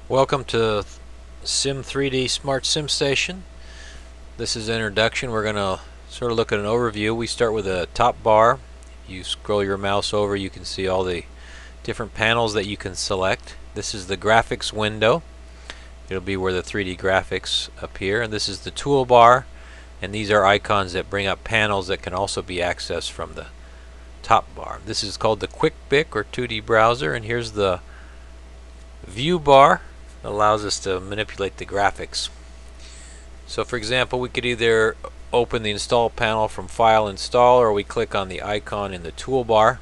Welcome to Sim 3D Smart Sim Station. This is an introduction. We're going to sort of look at an overview. We start with a top bar. If you scroll your mouse over, you can see all the different panels that you can select. This is the graphics window. It'll be where the 3D graphics appear. And this is the toolbar. And these are icons that bring up panels that can also be accessed from the top bar. This is called the Quick Pick or 2D browser. And here's the view bar. Allows us to manipulate the graphics. So for example, we could either open the install panel from File, Install, or we click on the icon in the toolbar.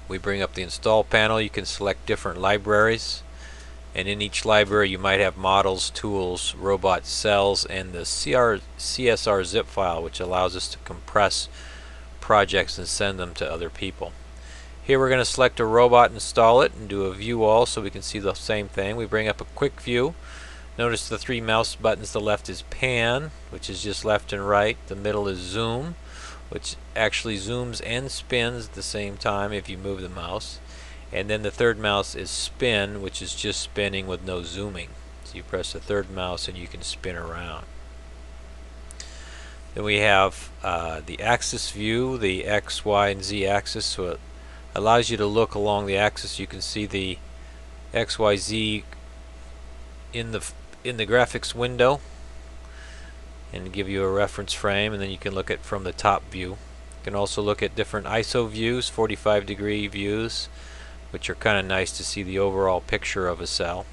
We bring up the install panel. You can select different libraries, and in each library you might have models, tools, robot cells, and the CSR zip file, which allows us to compress projects and send them to other people. Here we're going to select a robot, install it, and do a view all so we can see the same thing. We bring up a quick view. Notice the three mouse buttons. The left is pan, which is just left and right. The middle is zoom, which actually zooms and spins at the same time if you move the mouse. And then the third mouse is spin, which is just spinning with no zooming. So you press the third mouse and you can spin around. Then we have the axis view, the X, Y, and Z axis. So it allows you to look along the axis. You can see the XYZ in the graphics window and give you a reference frame, and then you can look at from the top view. You can also look at different ISO views, 45-degree views, which are kind of nice to see the overall picture of a cell.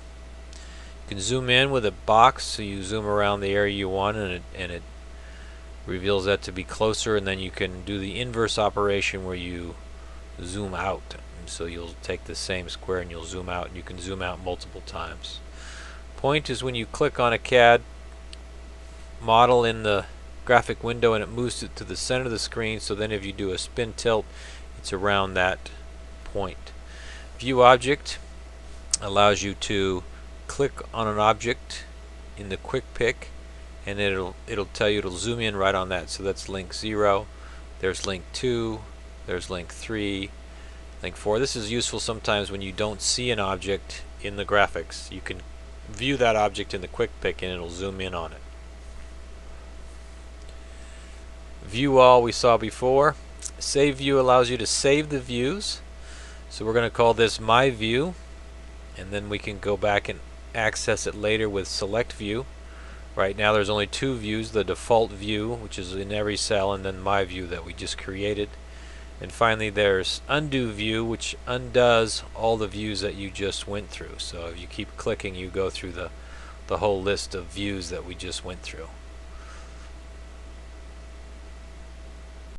You can zoom in with a box, so you zoom around the area you want, and it reveals that to be closer, and then you can do the inverse operation where you zoom out. So you'll take the same square and you'll zoom out, and you can zoom out multiple times. Point is when you click on a CAD model in the graphic window and it moves it to the center of the screen, so then if you do a spin tilt, it's around that point. View object allows you to click on an object in the quick pick, and it'll tell you, it'll zoom in right on that. So that's link 0, there's link 2, there's link 3, link 4. This is useful sometimes when you don't see an object in the graphics. You can view that object in the quick pick and it'll zoom in on it. View all we saw before. Save view allows you to save the views. So we're going to call this my view, and then we can go back and access it later with select view. Right now there's only two views, the default view, which is in every cell, and then my view that we just created. And finally there's undo view, which undoes all the views that you just went through. So if you keep clicking, you go through the whole list of views that we just went through.